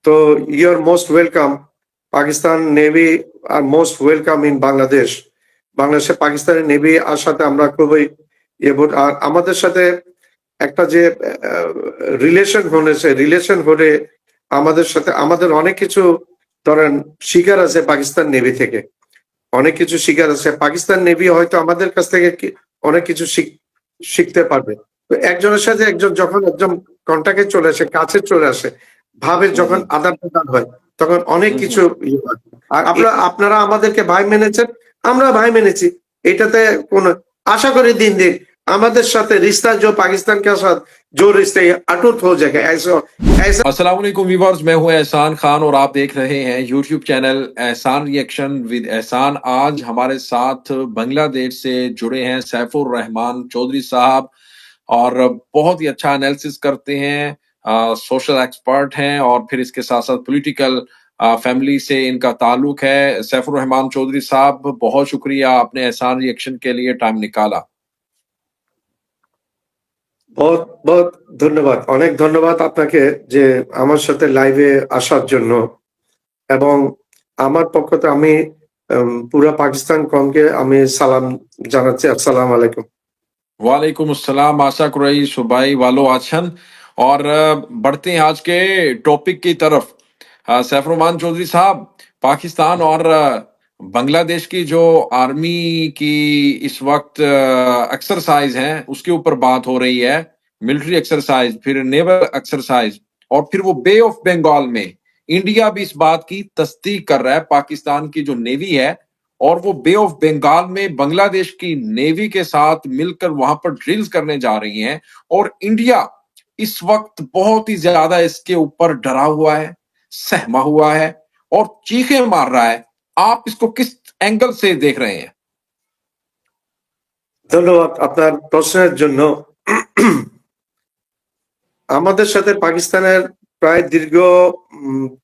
তো your most welcome. Pakistan navy are most welcome in Bangladesh. বাংলাদেশে পাকিস্তানের নেভি আসাতে আমরা খুবই আর আমাদের সাথে একটা যে রিলেশন হলে আমাদের সাথে আমাদের অনেক কিছু ধরেন শিকার আছে পাকিস্তান নেভি থেকে, অনেক কিছু শিকার আছে। পাকিস্তান নেভি হয়তো আমাদের কাছ থেকে অনেক কিছু শিখতে পারবে। তো একজনের সাথে একজন যখন একজন কন্টাক্টে চলে আসে, কাছে চলে আসে, ভাবে যখন আদান প্রদান হয়, তখন অনেক কিছু হয়। আর আপনারা আমাদেরকে ভাই মেনেছেন, আমরা ভাই মেনেছি। এটাতে কোন আশা করি দিন দিন আমাদের সাথে रिश्ता जो पाकिस्तान के साथ जो रिश्ते अटूट हो जाएगा। ऐसा ऐसा अस्सलाम वालेकुम व्यूअर्स, मैं हूं एहसान खान और आप देख रहे हैं यूट्यूब चैनल एहसान रिएक्शन विद एहसान। आज हमारे साथ बांग्लादेश से जुड़े हैं सैफुर रहमान चौधरी साहब और बहुत ही अच्छा एनालिसिस करते हैं, सोशल एक्सपर्ट हैं और फिर इसके साथ साथ पॉलिटिकल फैमिली से इनका ताल्लुक है। सैफुर रहमान चौधरी साहब, बहुत शुक्रिया आपने एहसान रिएक्शन के लिए टाइम निकाला। বহুত বহুত ধন্যবাদ, অনেক ধন্যবাদ আপনাকে যে আমার সাথে লাইভে আসার জন্য। এবং আমার পক্ষ থেকে আমি পুরা পাকিস্তান কমকে আমি সালাম জানাচ্ছি। আসসালামু আলাইকুম। वालेकुम अस्सलाम, आशा कुरई सुबाई वालो आछन। और बढ़ते हैं आज के टॉपिक की तरफ। सैफुर रहमान चौधरी साहब, पाकिस्तान और बांग्लादेश की जो आर्मी की इस वक्त एक्सरसाइज है उसके ऊपर बात हो रही है। मिलिट्री एक्सरसाइज, फिर नेवल एक्सरसाइज, और फिर वो बे ऑफ बंगाल में इंडिया भी इस बात की तस्दीक कर रहा है, पाकिस्तान की जो नेवी है और वो बे ऑफ बंगाल में बांग्लादेश की नेवी के साथ मिलकर वहां पर ड्रिल्स करने जा रही हैं। और इंडिया इस वक्त बहुत ही ज्यादा इसके ऊपर डरा हुआ है, सहमा हुआ है और चीखें मार रहा है। आप इसको किस एंगल से देख रहे हैं? ধন্যবাদ আপনার প্রশ্নের জন্য। আমাদের সাথে পাকিস্তানের প্রায় দীর্ঘ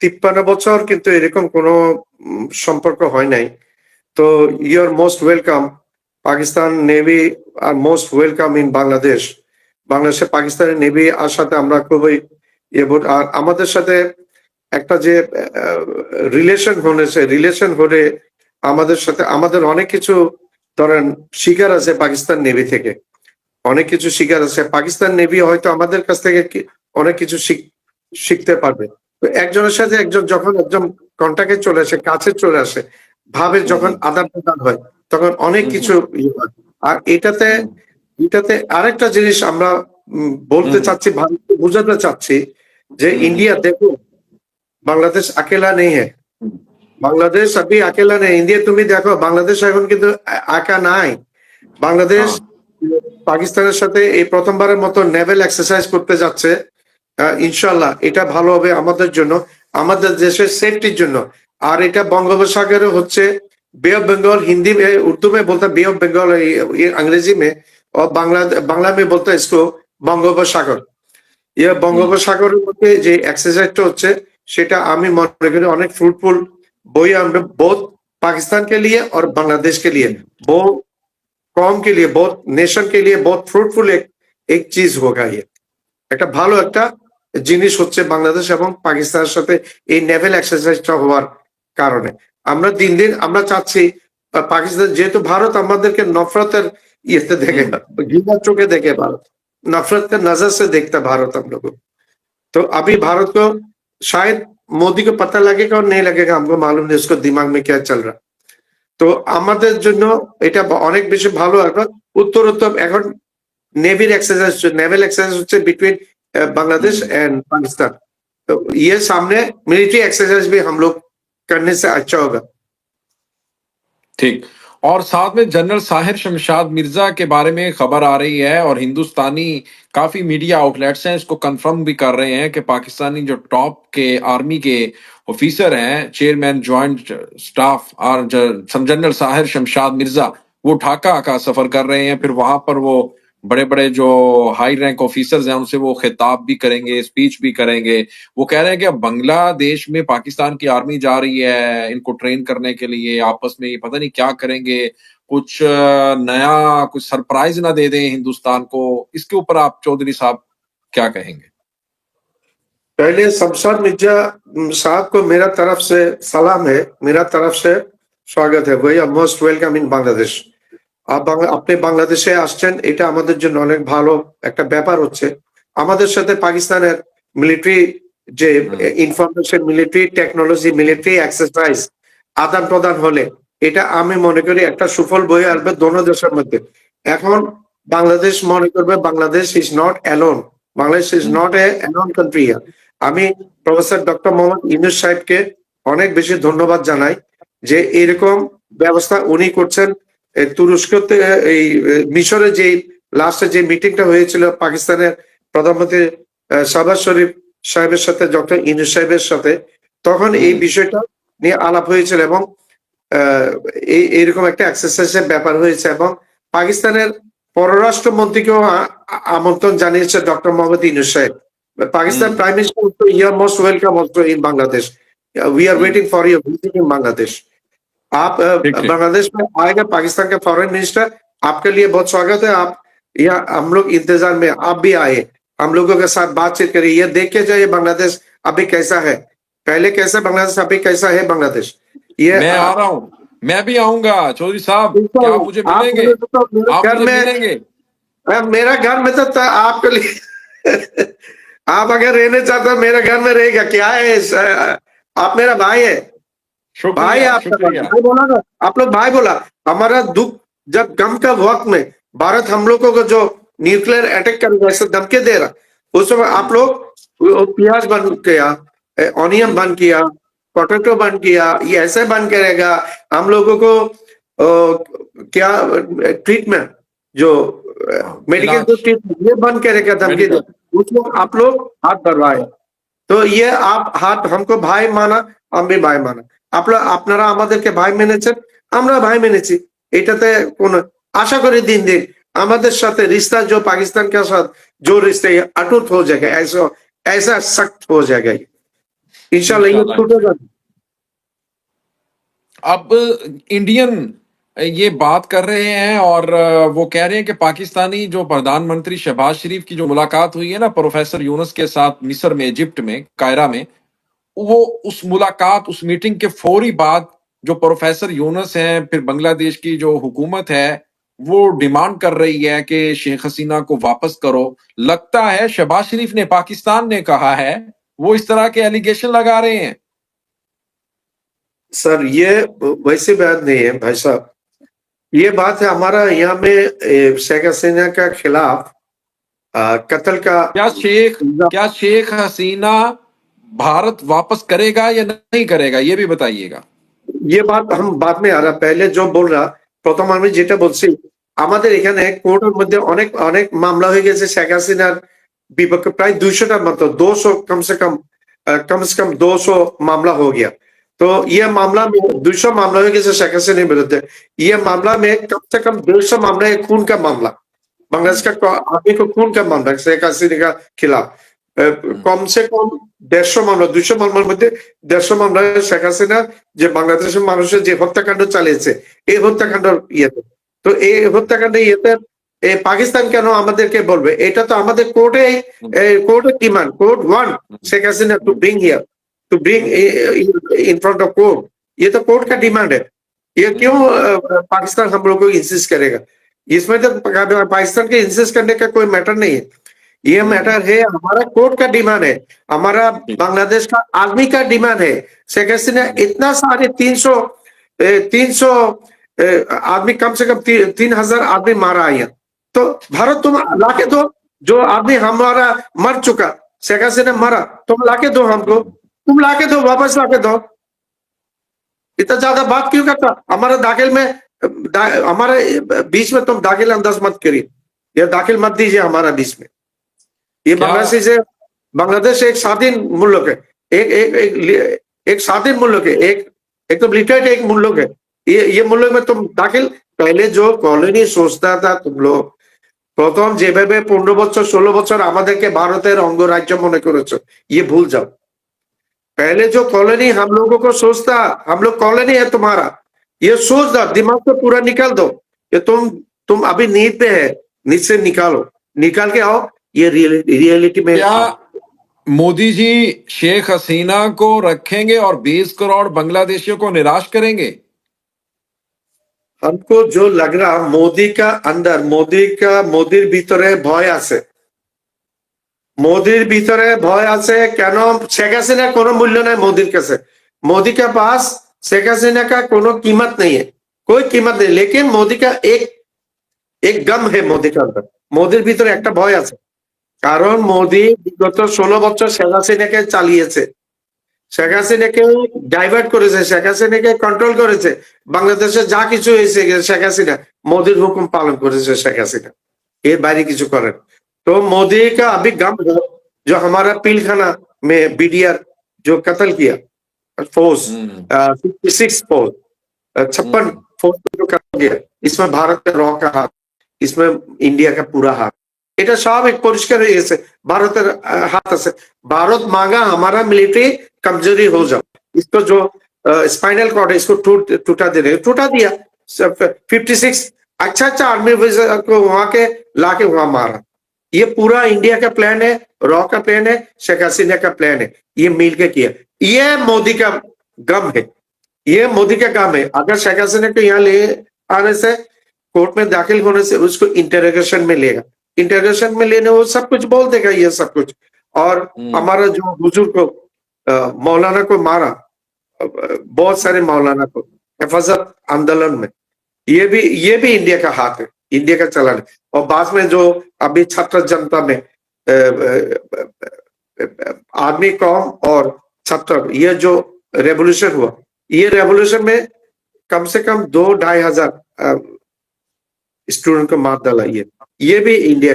53 বছর কিন্তু এরকম কোনো সম্পর্ক হয় নাই। তো your most welcome. Pakistan navy are most welcome in Bangladesh. বাংলাদেশে পাকিস্তানের নেভি আসাতে আমরা খুবই আর আমাদের সাথে একটা যে রিলেশন হলে আমাদের সাথে আমাদের অনেক কিছু ধরেন শিকার আছে পাকিস্তান নেভি থেকে, অনেক কিছু শিকার আছে। পাকিস্তান নেভি হয়তো আমাদের কাছ থেকে অনেক কিছু শিখতে পারবে। তো একজনের সাথে একজন যখন একজন কন্টাক্টে চলে আসে, কাছে চলে আসে, ভাবে যখন আদান প্রদান হয়, তখন অনেক কিছু হয়। আর এটাতে আরেকটা জিনিস আমরা বলতে চাচ্ছি, ভারতকে বোঝাতে চাচ্ছি যে इंडिया देखो, বাংলাদেশ अकेला नहीं है। বাংলাদেশ अभी अकेला नहीं। इंडिया তুমি দেখো, বাংলাদেশ এখন কিন্তু একা নাই। বাংলাদেশ পাকিস্তানের সাথে এই প্রথমবারের মতো নেভেল এক্সারসাইজ করতে যাচ্ছে। ইনশাআল্লাহ এটা ভালো হবে আমাদের জন্য, আমাদের দেশের সেফটির জন্য। আর এটা বঙ্গোপসাগরে হচ্ছে, बे ऑफ बंगाल हिंदी में, उर्दू में बोलता है बे ऑफ बंगाल, ये अंग्रेजी में, और बांग्ला में बोलता है इसको বঙ্গোপসাগর। ये বঙ্গোপসাগরের মধ্যে যে এক্সারসাইজটা হচ্ছে সেটা আমি মনে করি অনেক फ्रूटफुल বই আমরা बोथ पाकिस्तान के लिए और बांग्लादेश के लिए, बहुत कौम के लिए, बहुत नेशन के लिए बहुत फ्रूटफुल एक चीज होगा। ये একটা ভালো একটা জিনিস হচ্ছে বাংলাদেশ এবং পাকিস্তানের সাথে এই নেভেল এক্সারসাইজটা হওয়ার কারণে। আমরা দিন দিন আমরা চাচ্ছি পাকিস্তান, যেহেতু ভারত আমাদেরকে নফরতের ইয়েতে দেখে, ঘৃণার চোখে দেখে, ভারত नफरत के नजर से देखता भारत हम लोगों को। तो अभी भारत को शायद मोदी को पता लगेगा और नहीं लगेगा, हमको मालूम नहीं उसको दिमाग में क्या चल रहा। তো আমাদের জন্য এটা অনেক বেশি ভালো। এখন উত্তরোত্তর এখন नेवल एक्सरसाइज হচ্ছে बिटवीन बांग्लादेश एंड पाकिस्तान। तो ये सामने मिलिट्री एक्सरसाइज भी हम लोग करने से अच्छा होगा। ठीक। और साथ में जनरल साहिर शमशाद मिर्जा के बारे में खबर आ रही है और हिंदुस्तानी काफी मीडिया आउटलेट्स हैं इसको कंफर्म भी कर रहे हैं कि पाकिस्तानी जो टॉप के आर्मी के ऑफिसर हैं, चेयरमैन ज्वाइंट स्टाफ और जनरल साहिर शमशाद मिर्जा, वो ढाका का सफर कर रहे हैं। फिर वहां पर वो बड़े बड़े जो हाई रैंक ऑफिसर्स हैं उनसे वो खिताब भी करेंगे, स्पीच भी करेंगे। वो कह रहे हैं कि अब बांग्लादेश में पाकिस्तान की आर्मी जा रही है इनको ट्रेन करने के लिए, आपस में ये पता नहीं क्या करेंगे, कुछ नया, कुछ सरप्राइज ना दे दें हिंदुस्तान को। इसके ऊपर आप चौधरी साहब क्या कहेंगे? पहले शमशाद मिर्जा साहब को मेरा तरफ से सलाम है, मेरा तरफ से स्वागत है। ভাইয়া মোস্ট ওয়েলকাম ইন বাংলাদেশ। আপনি বাংলাদেশে আসছেন, এটা আমাদের জন্য অনেক ভালো একটা ব্যাপার হচ্ছে। আমাদের সাথে পাকিস্তানের মিলিটারি যে information, military technology, military exercise আদান প্রদান হলে এটা আমি মনে করি একটা সুফল বয়ে আসবে দোনো দেশের মধ্যে। এখন বাংলাদেশ মনে করবে Bangladesh is not alone, Bangladesh is not a alone country. আমি প্রফেসর ডক্টর মোহাম্মদ ইউনূস সাহেবকে অনেক বেশি ধন্যবাদ জানাই যে এরকম ব্যবস্থা উনি করছেন। তুরস্কতে এই মিশরে যে লাস্টে যে মিটিংটা হয়েছিল পাকিস্তানের প্রধানমন্ত্রী শাহবাজ শরীফ সাহেবের সাথে ডক্টর ইউনূস সাহেবের সাথে, তখন এই বিষয়টা নিয়ে আলাপ হয়েছিল এবং এইরকম একটা এক্সারসাইজের ব্যাপার হয়েছে এবং পাকিস্তানের পররাষ্ট্রমন্ত্রীকেও আমন্ত্রণ জানিয়েছে ডক্টর মোহাম্মদ ইউনূস সাহেব। Pakistan Prime Minister also, you are most welcome also in Bangladesh. We are waiting for your visit in Bangladesh. आप बांग्लादेश में आएगा पाकिस्तान के फॉरेन मिनिस्टर, आपके लिए बहुत स्वागत है। आप यहाँ हम लोग इंतजार में, आप भी आए, हम लोगों के साथ बातचीत करिए, ये देख के जाइए बांग्लादेश अभी कैसा है, पहले कैसा बांग्लादेश, अभी कैसा है बांग्लादेश। ये मैं आ रहा हूँ, मैं भी आऊंगा चौधरी साहब, क्या आप मुझे मिलेंगे? आप घर मुझे में मिलेंगे? मेरा घर में तो आपके लिए आप अगर रहने चाहते हो मेरे घर में रहेगा, क्या है आप मेरा भाई है, भाई शुक्रिया आपका शुक्रिया। भाई बोला ना, आप लोग भाई बोला। हमारा दुख जब गम का वक्त में भारत हम लोगों को जो न्यूक्लियर अटैक करेगा ऐसे धमकी दे रहा, उस समय आप लोग प्याज बंद किया, ऑनियन बंद किया, पोटैटो बंद किया, ये ऐसे बंद करेगा हम लोगों को क्या ट्रीटमेंट जो मेडिकल जो ट्रीटमेंट ये बंद करेगा धमकी दे, उसमें आप लोग हाथ बढ़वाए। তো ইয়ে হাত हमको ভাই মানা, আমি ভাই মানা, আপনারা আমাদেরকে ভাই মেনেছেন, আমরা ভাই মেনেছি। এটাতে কোন আশা করি দিন দিন আমাদের সাথে रिश्ता जो पाकिस्तान के साथ जो रिश्ते अटूट हो जाएगा, ऐसा सख्त हो जाएगा इंशाल्लाह, ये टूटेगा। अब इंडियन ये बात कर रहे हैं और वो कह रहे हैं कि पाकिस्तानी जो प्रधानमंत्री शहबाज शरीफ की जो मुलाकात हुई है ना प्रोफेसर यूनुस के साथ मिस्र में, इजिप्ट में, कायरा में, वो उस मुलाकात, उस मीटिंग के फौरी बाद जो प्रोफेसर यूनुस हैं, फिर बांग्लादेश की जो हुकूमत है वो डिमांड कर रही है कि शेख हसीना को वापस करो। लगता है शहबाज शरीफ ने, पाकिस्तान ने कहा है, वो इस तरह के एलिगेशन लगा रहे हैं। सर ये वैसी बात नहीं है भाई साहब, ये बात है हमारा यहाँ में शेख हसीना के खिलाफ कत्ल का। क्या शेख हसीना भारत वापस करेगा या नहीं करेगा, ये भी बताइएगा। ये बात हम बाद में आ रहा, पहले जो बोल रहा প্রথম আমি যেটা বলছি, আমাদের এখানে কোর্টের মধ্যে অনেক অনেক মামলা হয়ে গেছে শেখ হাসিনার বিপক্ষে, প্রায় 200টার মতো, 200 कम से कम 200 मामला हो गया। तो ये मामला में 200 मामला हो गया शेख हसीना के विरुद्ध। ये मामला में कम से कम 150 मामला है खून का मामला, बांग्लादेश का आदमी को खून का मामला शेख हसीना के खिलाफ। कम से कम 150 মামলা, 200 মামলার মধ্যে 150 মামলা শেখ হাসিনা যে বাংলাদেশের মানুষের যে হত্যাকাণ্ড চালিয়েছে এই হত্যাকাণ্ড ইয়েতে। তো এই হত্যাকাণ্ড ইয়েতে পাকিস্তান কেন আমাদেরকে বলবে? এটা তো আমাদের কোর্টে demand, court want Sheikh Hasina to bring here, to bring in front of court. ये तो कोर्ट का डिमांड है, ये क्यों पाकिस्तान हम लोग को इंसिस्ट करेगा? इसमें तो पाकिस्तान के इंसिस्ट करने का कोई मैटर नहीं है, ये मैटर है हमारा कोर्ट का डिमांड है, हमारा बांग्लादेश का आर्मी का डिमांड है। शेख हसीना इतना सारे 300 आदमी, कम से कम 3000 आदमी मारा है, तो भारत तुम लाके दो, जो आदमी हमारा मर चुका, शेख हसीना मरा, तुम लाके दो हमको, तुम लाके दो, वापस लाके दो। इतना ज्यादा बात क्यों करता? हमारा दाखिल में, हमारे बीच में तुम दाखिल अंदाज मत करिए, ये दाखिल मत दीजिए हमारा बीच में। ये बांग्लादेश एक स्वाधीन मुल्क है, एक स्वाधीन मुल्क है, एक तो लिटरेट एक मुल्क है। ये मुल्क में तुम दाखिल, पहले जो कॉलोनी सोचता था तुम लोग, প্রথম যেভাবে 15 বছর 16 বছর আমাদেরকে ভারতের অঙ্গরাজ্য মনে করেছো, ये भूल जाओ। पहले जो कॉलोनी हम लोगों को सोचता, हम लोग कॉलोनी है तुम्हारा, ये सोच दो, दिमाग से पूरा निकाल दो। ये तुम अभी नींद पे है, नींद से निकालो, निकाल के आओ, ये रियलिटी में। मोदी जी शेख हसीना को रखेंगे और 20 करोड़ बांग्लादेशियों को निराश करेंगे। हमको जो लग रहा मोदी का अंदर मोदीर ভিতরে ভয় আছে मोदीर ভিতরে ভয় আছে কেন শেখ হাসিনা কোনো মূল্য নাই मोदी কাছে मोदी के पास शेख हसीना का कोनो कीमत नहीं है कोई कीमत नहीं लेकिन मोदी का एक गम है मोदी के अंदर मोदीर ভিতরে একটা ভয় আছে কারণ মোদি বিগত 16 বছর শেখ হাসিনাকে চালিয়েছে শেখ হাসিনাকে ডাইভার্ট করেছে শেখ হাসিনাকে কন্ট্রোল করেছে বাংলাদেশে যা কিছু হয়েছে শেখ হাসিনা मोदीर हुक्म पालन করেছে শেখ হাসিনা এর বাইরে কিছু করেন तो मोदी का अभी गम है जो हमारा पीलखाना में बीडीआर जो कत्ल किया फोर्स 56 फोर्स 56 फोर्स जो कत्ल किया इसमें भारत का रॉ का हाथ इसमें इंडिया का पूरा हाथ এটা সব এক পরিষ্কার হয়ে গেছে ভারতের হাত আছে भारत मांगा हमारा मिलिट्री कमजोरी हो जाओ इसको जो स्पाइनल कॉर्ड है इसको टूटा दे रहे टूटा दिया 56 अच्छा आर्मी ऑफिसर को वहां के लाके वहां मारा ये पूरा इंडिया का प्लान है रॉ का प्लान है शेख हसीना का प्लान है ये मिल के किया ये मोदी का गम है ये मोदी का काम है अगर शेख हसीना को यहाँ ले आने से कोर्ट में दाखिल होने से उसको इंटरोगेशन में लेगा इंटरोगेशन में लेने वो सब कुछ बोल देगा ये सब कुछ और हमारा जो हुजूर को मौलाना को मारा बहुत सारे मौलाना को हिफाजत आंदोलन में ये भी इंडिया का हाथ है इंडिया का चलन है और बाद में जो अभी छात्र जनता में आदमी कौम और छात्र ये जो रेवोल्यूशन हुआ ये रेवोल्यूशन में कम से कम 2-2.5 हजार स्टूडेंट को मार डाला ये भी इंडिया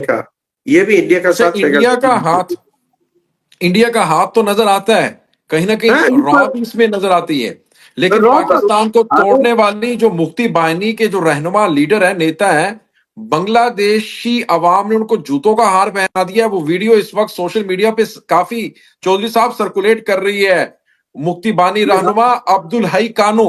का साथ इंडिया का हाथ तो नजर आता है कहीं ना कहीं रॉ भी इसमें नजर आती है लेकिन पाकिस्तान को तोड़ने वाली जो मुक्ति बाहिनी के जो रहनुमा लीडर है नेता है बांग्लादेशी अवाम ने उनको जूतों का हार पहना दिया वो वीडियो इस वक्त सोशल मीडिया पे काफी चौधरी साहब सर्कुलेट कर रही है मुक्ति बानी रहनुमा अब्दुल हई कानू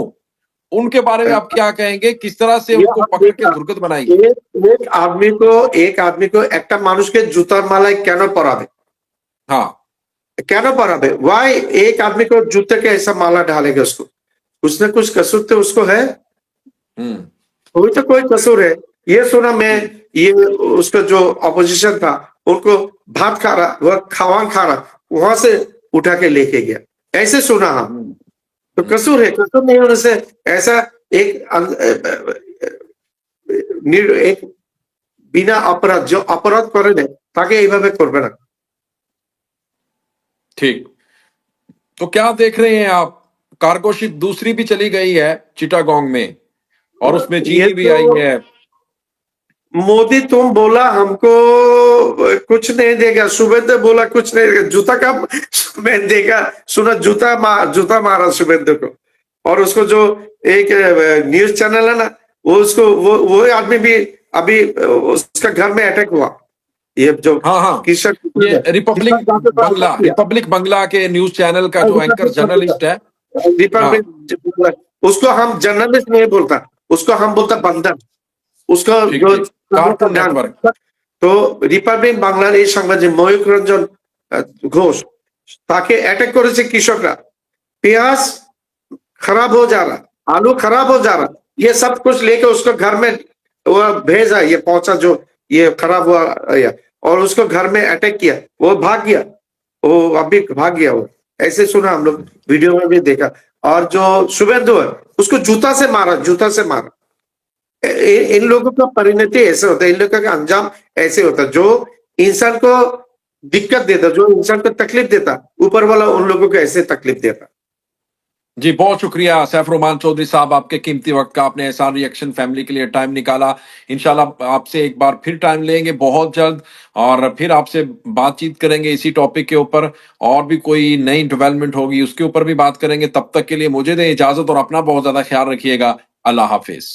उनके बारे में आप क्या कहेंगे किस तरह से उनको पकड़ के दुर्गत बनाएंगे एक आदमी को একটা মানুষকে জুতার মালায় কেন পরাবে हाँ কেন পরাবে वाई एक आदमी को जूते के ऐसा माला डालेगा उसको उसने कुछ कसूर तो उसको है कोई तो कोई कसूर है ये सुना मैं ये उसका जो अपोजिशन था उनको भात खा रहा वह खावान खा रहा वहां से उठा के लेके गया ऐसे सुना हम तो कसूर है कसूर नहीं होने से ऐसा एक बिना अपराध जो अपराध करे ना ताकि এইভাবে করবে না ठीक तो क्या देख रहे हैं आप कार्गो शिप दूसरी भी चली गई है चिटागोंग में और उसमें चीनी भी आई है मोदी तुम बोला हमको कुछ नहीं देगा शुभेंदु बोला कुछ नहीं देगा जूता का मैं देगा सुना जूता मारा शुभेंदु को और उसको जो एक न्यूज चैनल है ना वो उसको वो आदमी भी अभी उसका घर में अटैक हुआ ये जो किशन ये रिपब्लिक बंगला के न्यूज चैनल का जो एंकर जर्नलिस्ट है रिपब्लिक उसको हम जर्नलिस्ट नहीं बोलता उसको हम बोलता बंदर उसको जो तो रिपब्लिक বাংলার এই সাংবাদিক ময়ূক রঞ্জন ঘোষ তাকে অ্যাটাক করেছে কৃষকরা পেঁয়াজ खराब हो जा रहा आलू खराब हो जा रहा ये सब कुछ लेके उसको घर में वो भेजा ये पहुंचा जो ये खराब हुआ और उसको घर में अटैक किया वो भाग गया वो अभी भाग गया वो ऐसे सुना हम लोग वीडियो में भी देखा और जो शुभेंदु है उसको जूता से मारा इन लोगों का परिणति ऐसे होता है इन लोगों का अंजाम ऐसे होता है जो इंसान को दिक्कत देता जो इंसान को तकलीफ देता ऊपर वाला उन लोगों को ऐसे तकलीफ देता जी बहुत शुक्रिया सैफुररहमान चौधरी साहब आपके कीमती वक्त का आपने एहसान रिएक्शन फैमिली के लिए टाइम निकाला इंशाल्लाह आपसे एक बार फिर टाइम लेंगे बहुत जल्द और फिर आपसे बातचीत करेंगे इसी टॉपिक के ऊपर और भी कोई नई डेवलपमेंट होगी उसके ऊपर भी बात करेंगे तब तक के लिए मुझे दें इजाजत और अपना बहुत ज्यादा ख्याल रखिएगा अल्लाह हाफिज